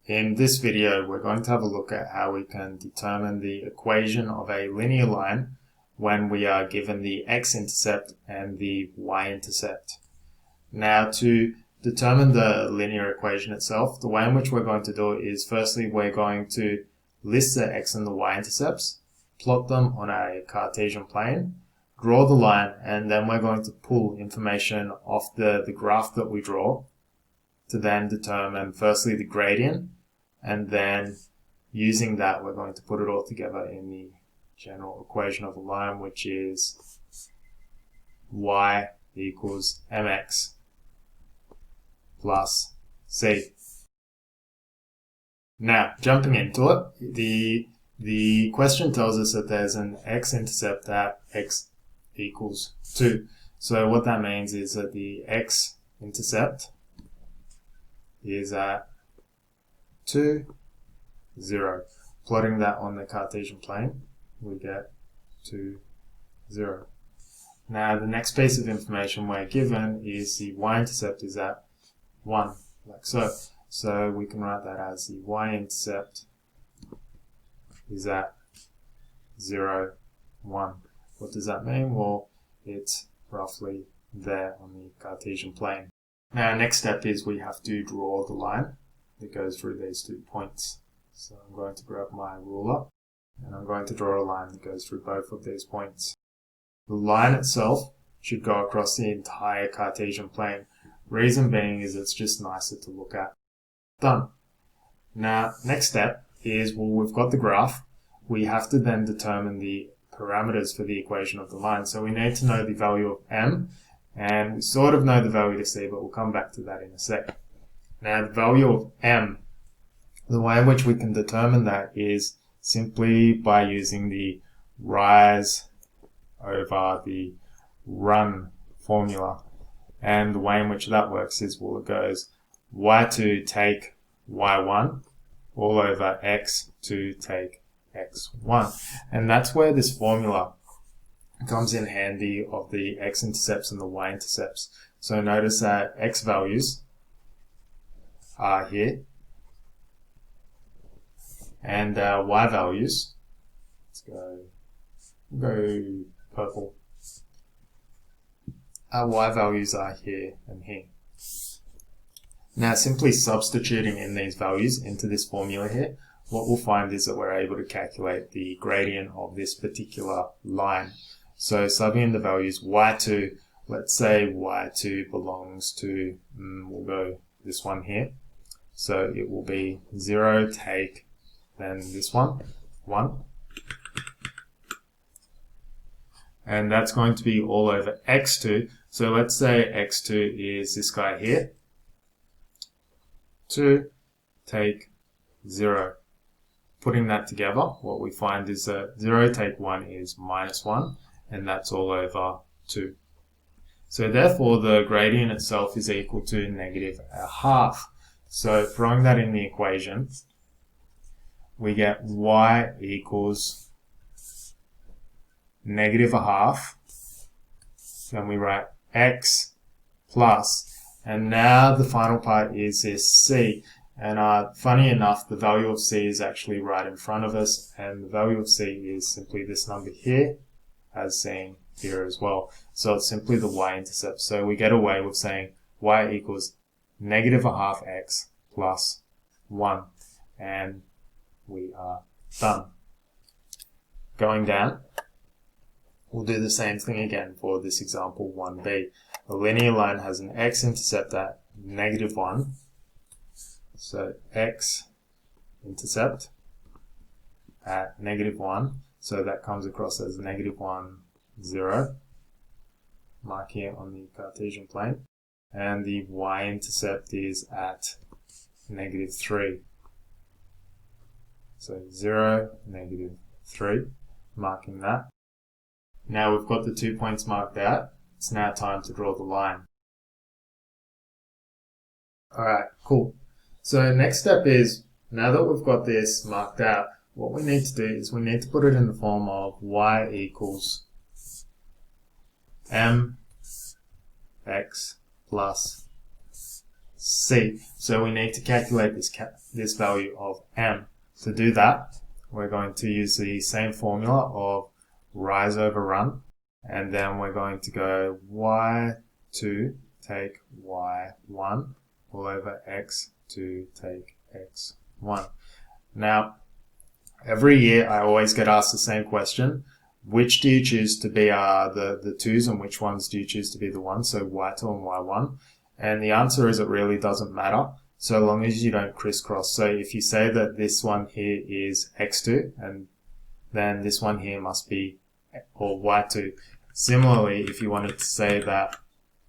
In this video, we're going to have a look at how we can determine the equation of a linear line when we are given the x-intercept and the y-intercept. Now, to determine the linear equation itself, the way in which we're going to do it is, firstly, we're going to list the x and the y-intercepts, plot them on a Cartesian plane, draw the line, and then we're going to pull information off the graph that we draw to then determine, firstly, the gradient, and then using that, we're going to put it all together in the general equation of a line, which is y equals mx plus c. Now, jumping into it, the question tells us that there's an x-intercept at x equals 2. So what that means is that the x-intercept is at 2, 0. Plotting that on the Cartesian plane, we get 2, 0. Now, the next piece of information we're given is the y-intercept is at 1, like so. So we can write that as the y-intercept is at 0, 1. What does that mean? Well, it's roughly there on the Cartesian plane. Now, next step is we have to draw the line that goes through these 2 points. So I'm going to grab my ruler and I'm going to draw a line that goes through both of these points. The line itself should go across the entire Cartesian plane. Reason being is it's just nicer to look at. Done. Now, next step is, well, we've got the graph. We have to then determine the parameters for the equation of the line. So we need to know the value of m, and we sort of know the value to c, but we'll come back to that in a sec. Now, the value of m, the way in which we can determine that is simply by using the rise over the run formula. And the way in which that works is, well, it goes y2 take y1 all over x2 take x1. And that's where this formula comes in handy of the x-intercepts and the y-intercepts. So notice that x values are here, and y values, let's go purple. Our y values are here and here. Now, simply substituting in these values into this formula here, what we'll find is that we're able to calculate the gradient of this particular line. So subbing in the values y2, let's say y2 belongs to, we'll go this one here. So it will be 0 take, then this one, 1. And that's going to be all over x2. So let's say x2 is this guy here. 2 take 0. Putting that together, what we find is that 0 take 1 is minus 1, and that's all over 2. So therefore, the gradient itself is equal to negative a half. So throwing that in the equation, we get y equals negative a half. Then we write x plus, and now the final part is this c. And funny enough, the value of c is actually right in front of us, and the value of c is simply this number here, as seen here as well. So it's simply the y-intercept. So we get away with saying y equals negative a half x plus 1. And we are done. Going down, we'll do the same thing again for this example 1b. A linear line has an x-intercept at negative 1. So x-intercept at negative 1. So that comes across as negative 1, 0. Mark here on the Cartesian plane. And the y-intercept is at negative 3. So 0, negative 3. Marking that. Now we've got the 2 points marked out. It's now time to draw the line. Alright, cool. So next step is, now that we've got this marked out, what we need to do is we need to put it in the form of y equals m x plus c. So we need to calculate this value of m. To do that, we're going to use the same formula of rise over run, and then we're going to go y2 take y1 all over x2 take x1. Now, every year I always get asked the same question. Which do you choose to be the 2's and which ones do you choose to be the 1's? So y2 and y1. And the answer is it really doesn't matter so long as you don't crisscross. So if you say that this one here is x2 and then this one here must be or y2. Similarly, if you wanted to say that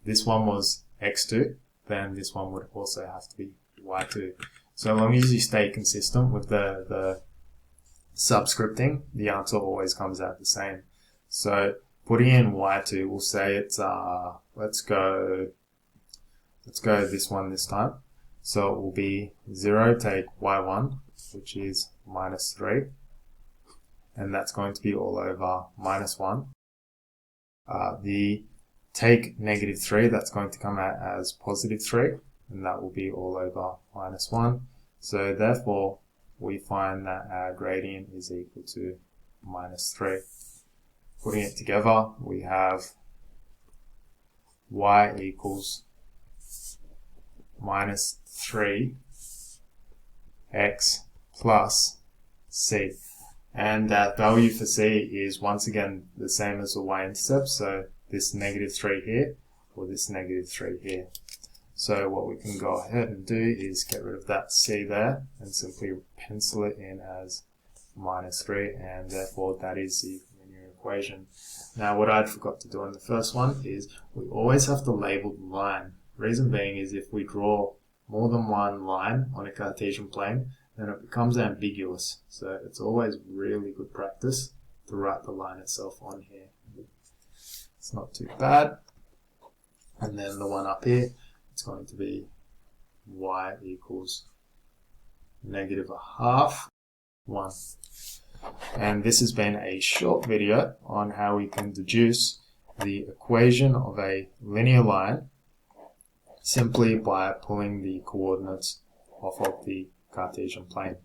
this one was x2, then this one would also have to be y2. So long as you stay consistent with the subscripting, the answer always comes out the same. So putting in y2, we'll say it's let's go this one this time. So it will be 0 take y1, which is minus 3, and that's going to be all over minus 1. The take negative 3, that's going to come out as positive 3, and that will be all over minus 1. So therefore, we find that our gradient is equal to minus 3. Putting it together, we have y equals minus 3 x plus c. And that value for c is once again the same as the y-intercept, so this negative 3 here or this negative 3 here. So what we can go ahead and do is get rid of that c there and simply pencil it in as minus 3, and therefore that is the linear equation. Now what I'd forgot to do in the first one is we always have to label the line. Reason being is if we draw more than one line on a Cartesian plane, then it becomes ambiguous. So it's always really good practice to write the line itself on here. It's not too bad. And then the one up here, it's going to be y equals negative a half 1. And this has been a short video on how we can deduce the equation of a linear line simply by pulling the coordinates off of the Cartesian plane.